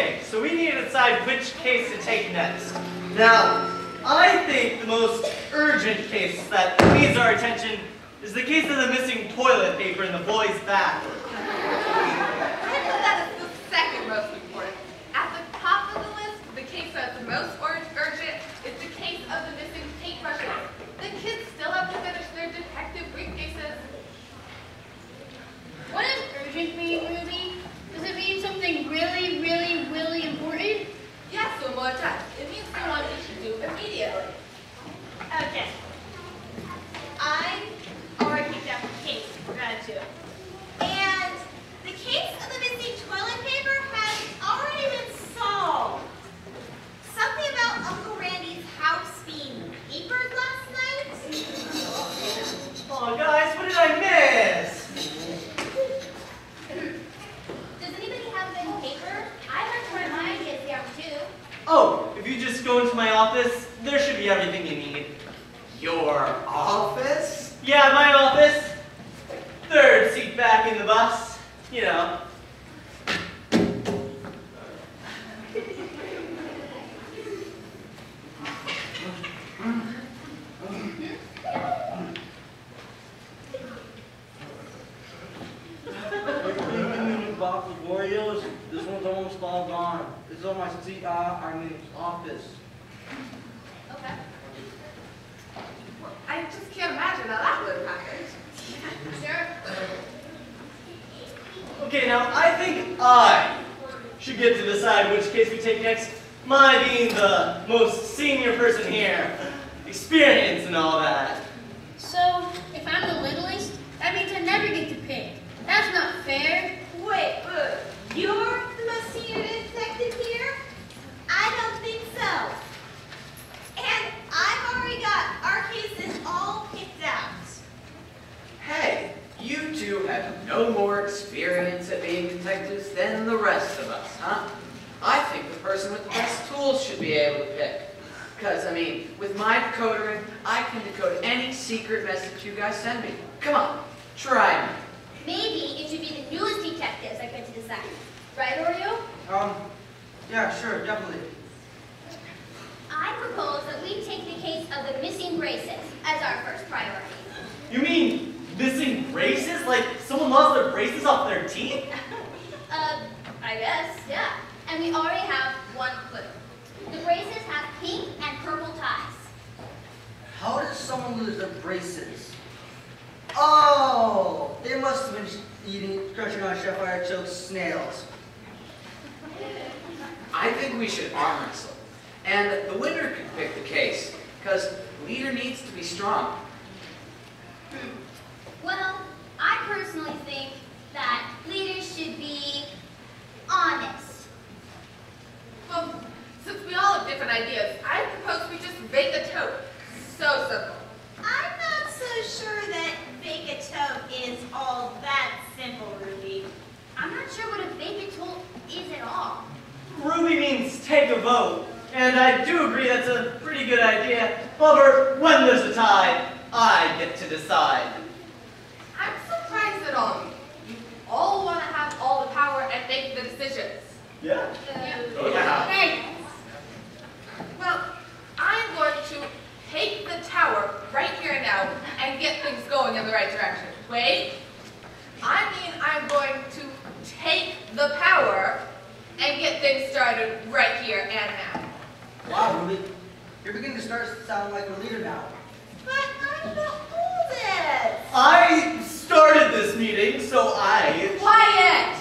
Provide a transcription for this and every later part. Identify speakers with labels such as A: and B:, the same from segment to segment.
A: Okay, so we need to decide which case to take next. Now, I think the most urgent case that needs our attention is the case of the missing toilet paper in the boys' bathroom.
B: I think that is the second most important. At the top of the list, the case that's the most urgent is the case of the missing paintbrushes. The kids still have to finish their detective briefcases.
C: What does urgent mean, Ruby? Does it mean something really, really, really important?
B: Yes, one more time. It means the one we should do immediately.
D: Okay. I already picked out the case for gratitude. And the case of the missing toilet paper has already been solved. Something about Uncle Randy's house being papered last night?
A: Oh, guys, what did I miss?
D: Does anybody have any paper? I heard mine gets down too.
A: Oh, if you just go into my office, there should be everything you need.
E: Your office?
A: Yeah, my office. Third seat back in the bus. You know.
F: Box of Oreos. This one's almost all gone. It's on my seat. Office.
B: Okay. Well, I just can't imagine how that would have happened.
D: Sure.
A: Okay, now I think I should get to decide which case we take next. My being the most senior person here. Experience and all that.
C: So, if I'm the littlest, that means I never get to pick. That's not fair.
D: Wait, you're the most senior detective here? I don't think so. And I've already got our cases all picked out.
E: Hey, you two have no more experience at being detectives than the rest of us, huh? I think the person with the best tools should be able to pick. Because, I mean, with my decoder, I can decode any secret message you guys send me. Come on, try me.
D: Maybe it should be the newest detectives that get to decide. Right, Oreo?
F: Yeah, sure, definitely.
D: I propose that we take the case of the missing braces as our first priority.
A: You mean missing braces? Like someone lost their braces off their teeth?
D: I guess, yeah. And we already have one clue. The braces have pink and purple ties.
F: How does someone lose their braces? Oh, they must have been crunching on Chef Artichoke's snails.
E: I think we should arm wrestle. And the winner can pick the case, because the leader needs to be strong.
D: Well, I personally think that leaders should be honest.
B: Well, since we all have different ideas, I propose we just bake a tote. So simple.
D: I'm not so sure that bake a tote is all that simple, Ruby. I'm not sure what a bake a tote is at all.
A: Ruby means take a vote. And I do agree that's a pretty good idea. However, when there's a tie, I get to decide.
B: I'm surprised at all of you. You all want to have all the power and make the decisions.
A: Yeah.
E: Oh, yeah.
C: Hey,
B: Well, I'm going to take the tower right here and now and get things going in the right direction. Wait. I mean I'm going to take the power and get things started right here and now.
F: Wow, Ruby, you're beginning to sound like a leader now.
D: But I'm the oldest.
A: I started this meeting, so I...
B: Quiet!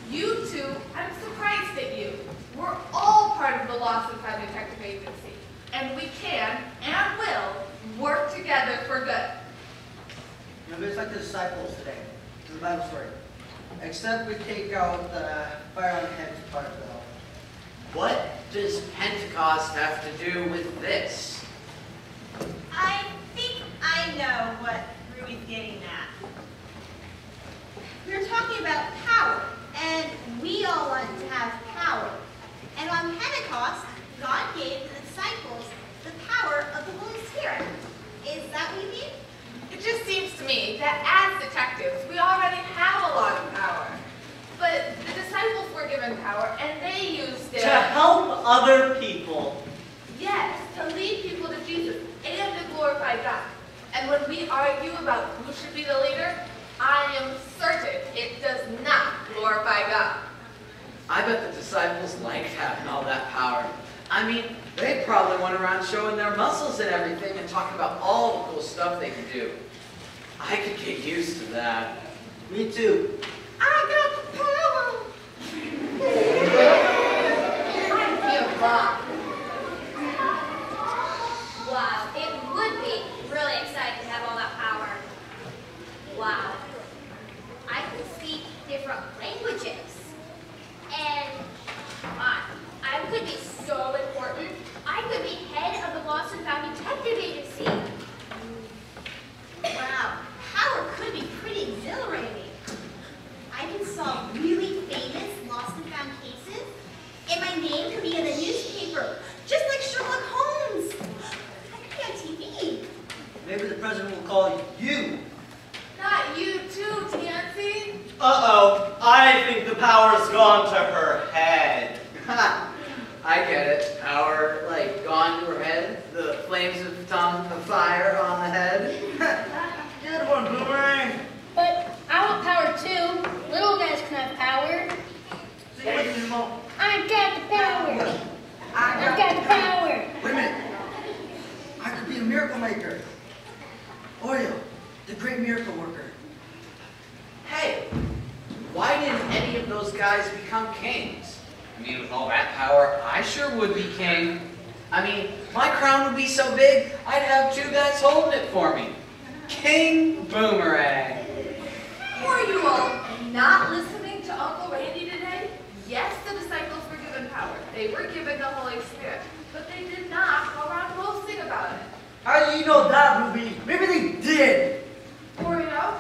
B: You two, I'm surprised at you. We're all part of the Lost and Found Detective Agency, and we can and will work together for good.
F: You know, it's like the disciples today, in the Bible story. Except we take out the fire on the head part of it all.
E: What does Pentecost have to do with this?
D: I think I know what Ruby's getting at. We're talking about power, and we all want to have power. And on Pentecost, God gave the disciples the power of the Holy Spirit. Is that what you mean?
B: It just seems to me that as detectives, we already have a lot of power. But the disciples were were given power, and they used it
A: To help other people.
B: yes, to lead people to Jesus and to glorify God. And when we argue about who should be the leader, I am certain it does not glorify God.
E: I bet the disciples liked having all that power. I mean, they probably went around showing their muscles and everything and talking about all the cool stuff they could do. I could get used to that.
F: Me too.
B: I got the power. I give up.
D: Wow, it would be really exciting to have all that power. Wow. I can speak different languages. And I could be so important. I could be head of the Lost and Found Detective Agency. Wow, power could be pretty exhilarating. I can solve really famous lost and found cases, and my name could be in the newspaper, just like Sherlock Holmes. I could be on TV.
F: Maybe the president will call you.
B: Not you too, Tansy.
A: Uh-oh, I think the power's gone to her head.
E: Ha! I get it. Power, like, gone to her head. The flames of tongue of fire on the head.
F: Good one, Boomerang.
C: But I want power too. Little guys can have power.
F: Say what you want.
C: I got the power. I got the power.
F: Wait a minute. I could be a miracle maker. Oreo, the great miracle worker.
E: Hey, why didn't any of those guys become kings? I mean, with all that power, I sure would be king. I mean, my crown would be so big, I'd have two guys holding it for me. King Boomerang.
B: Were you all not listening to Uncle Randy today? Yes, the disciples were given power. They were given the Holy Spirit. But they did not go around boasting about it.
F: How do you know that, Ruby? Maybe they did.
B: Oreo,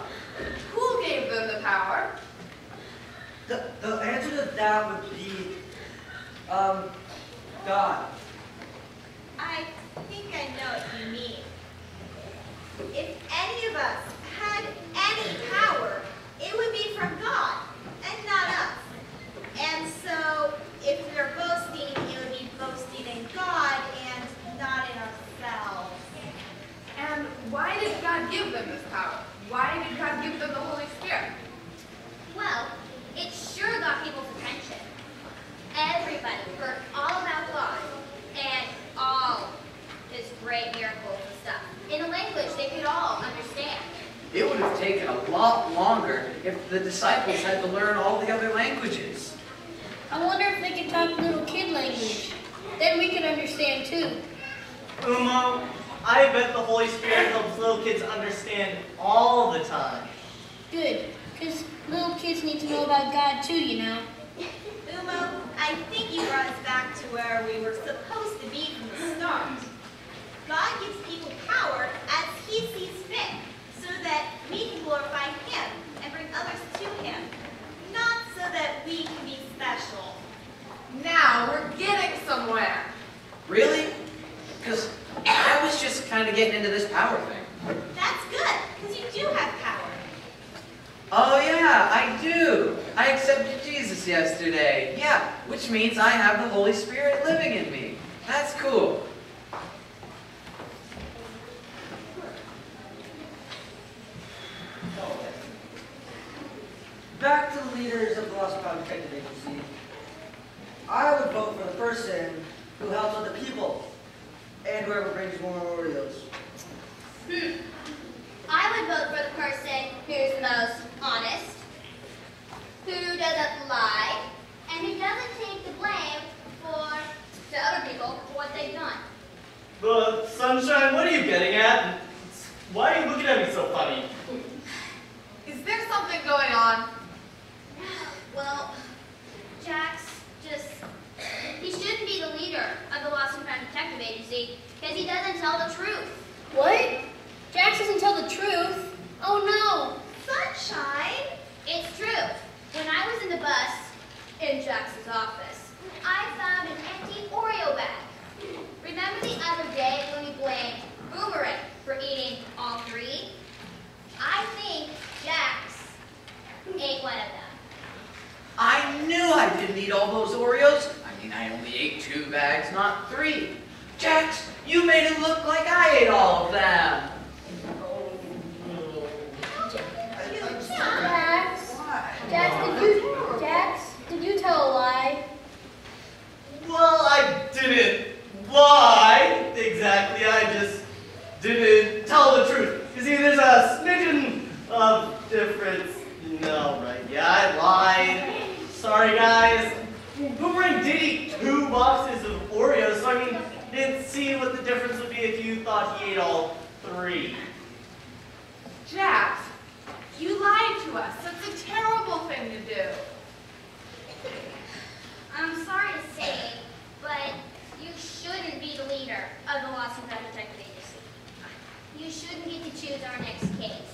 B: who gave them the power?
F: The answer to that would be, God.
D: I think I know what you mean. If any of us had any power, it would be from God and not us. And so, if we're boasting, it would be boasting in God and not in ourselves.
B: And why did God give them this power? Why did God give them the Holy Spirit?
D: Well, it sure got people's attention. Everybody heard all about God and all his great miracles and stuff in a language they could all understand.
E: It would have taken a lot longer if the disciples had to learn all the other languages.
C: I wonder if they could talk little kid language. Then we could understand too.
A: Umo, I bet the Holy Spirit helps little kids understand all the time.
C: Good, because little kids need to know about God too, you know.
D: Umo, I think you brought us back to where we were supposed to be from the start. God gives people power as he sees fit, so that we can glorify him and bring others to him, not so that we can be special.
B: Now we're getting somewhere.
E: Really? Because I was just kind of getting into this power thing.
D: That's good, because you do have power.
E: Oh yeah, I do. I accepted Jesus yesterday. Yeah, which means I have the Holy Spirit living in me. That's cool.
F: Back to the leaders of the Lost and Found Detective Agency. I would vote for the person who helps other people and whoever brings more Oreos.
D: I would vote for the person who's the most honest, who doesn't lie, and who doesn't take the blame to other people for what they've done.
A: But, Sunshine, what are you getting at? Why are you looking at me so funny?
B: Is there something going on?
D: Well, Jax he shouldn't be the leader of the Lost and Found Detective Agency because he doesn't tell the truth.
C: What? Jax doesn't tell the truth? Oh no!
D: Sunshine! It's true. When I was in the bus in Jax's office, I found an empty Oreo bag. Remember the other day when we blamed Boomerang for eating all three? I think Jax ate one of them.
E: I knew I didn't eat all those Oreos. I mean, I only ate 2 bags, not 3. Jax, you made it look like I ate all of them.
C: Jax, did you tell a lie?
A: Well, I didn't lie exactly. I just didn't tell the truth. You see, there's a smidgen of difference. No, right? Yeah, I lied. Sorry, guys. Boomerang did eat 2 boxes of Oreos, so I mean, didn't see what the difference would be if you thought he ate all 3.
B: Jax, you lied to us. That's a terrible thing to do.
D: I'm sorry to say, but you shouldn't be the leader of the Lost and Found Detective Agency. You shouldn't get to choose our next case.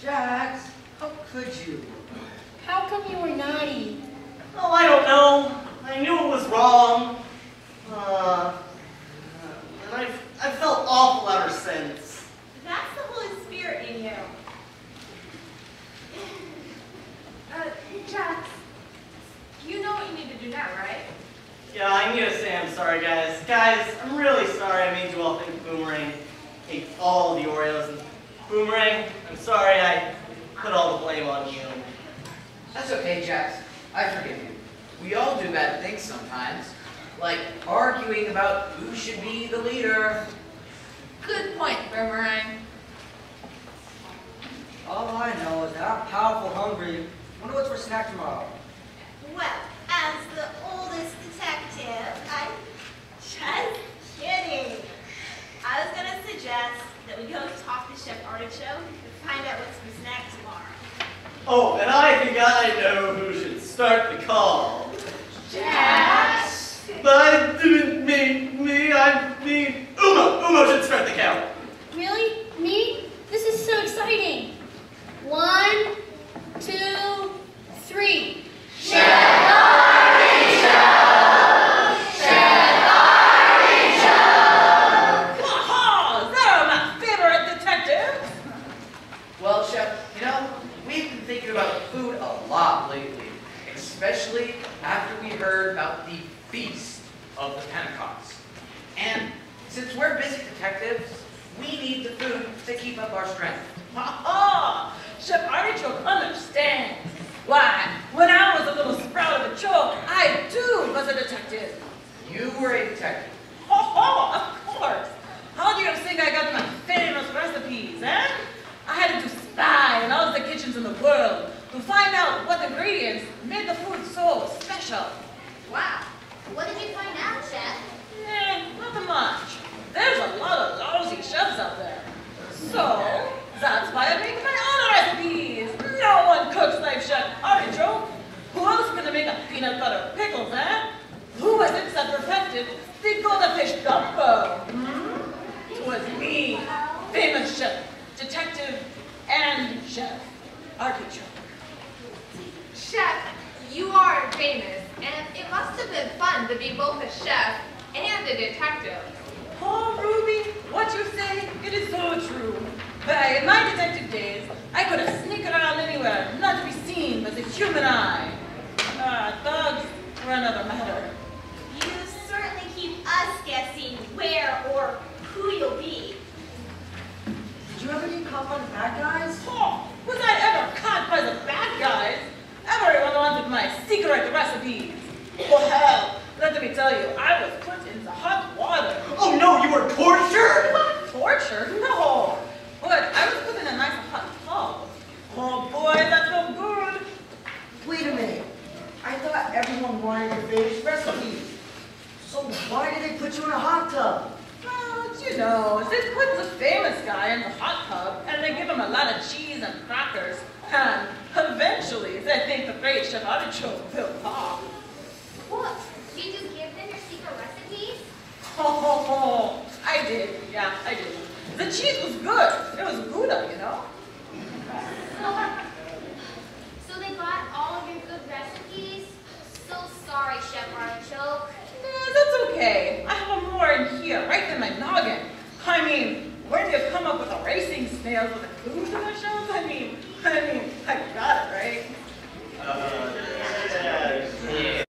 F: Jax, how could you?
C: How come you were naughty?
A: Oh, I don't know. I knew it was wrong. And I've felt awful ever since.
D: That's the Holy Spirit in you.
B: Jax, you know what you need to do now, right?
A: Yeah, I need to say I'm sorry, guys. Guys, I'm really sorry I made you all think Boomerang ate all of the Oreos. And Boomerang, I'm sorry I put all the blame on you.
E: That's okay, Jax. I forgive you. We all do bad things sometimes, like arguing about who should be the leader.
B: Good point, Boomerang.
F: All I know is that I'm powerful hungry. Wonder what's for snack tomorrow.
D: Well, as the oldest detective, I'm just kidding. I was going to suggest that we go talk to Chef Artichoke and find out what's for snack tomorrow.
A: Oh, and I think I know who should start the call.
B: Jax!
A: I didn't mean me, I mean Umo. Umo should start the count.
C: Really? Me? This is so exciting. 1, 2, 3.
E: Well, Chef, you know, we've been thinking about food a lot lately, especially after we heard about the Feast of the Pentecost. And since we're busy detectives, we need the food to keep up our strength.
G: Ha-ha! Chef Artichoke understands. Why, when I was a little sprout of a choke, I too was a detective.
E: You were a detective.
G: Ho-ho, of course. How do you think I got my famous recipes, eh? I had to spy in all the kitchens in the world to find out what ingredients made the food so special.
D: Wow. What did you find out, Chef?
G: Nothing much. There's a lot of lousy chefs out there. So, that's why I make my own recipes. No one cooks like Chef Artichoke. Who else gonna make a peanut butter pickles, eh? Who was it that perfected the golden fish gumbo? It was me, famous chef, detective, and Chef Artichoke.
B: Chef, you are famous, and it must have been fun to be both a chef and a detective.
G: Oh, Ruby, what you say, it is so true. But in my detective days, I could have sneaked around anywhere, not to be seen by the human eye. Dogs were another matter.
D: You certainly keep us guessing where or who you'll be.
F: Did you ever get caught by the bad guys?
G: Oh, was I ever caught by the bad guys? Everyone wanted my secret recipes. Well, hell, let me tell you, I was put into hot water.
A: Oh no, you were tortured?
G: What? Torture? No. But I was put in a nice hot tub. Oh boy, that felt good.
F: Wait a minute. I thought everyone wanted your favorite recipe. So why did they put you in a hot tub?
G: Well, you know, they put the famous guy in the hot tub, and they give him a lot of cheese and crackers, and eventually they think the great Chef Artichoke will pop.
D: What? Did you just give them your secret recipes?
G: Oh, I did. Yeah, I did. The cheese was good. It was Gouda, you know.
D: So they got all of your good recipes? So sorry, Chef Artichoke.
G: That's okay. I have more in here, right in my noggin. I mean, where do you come up with a racing snails with a clues in the shells? I mean, I got it, right?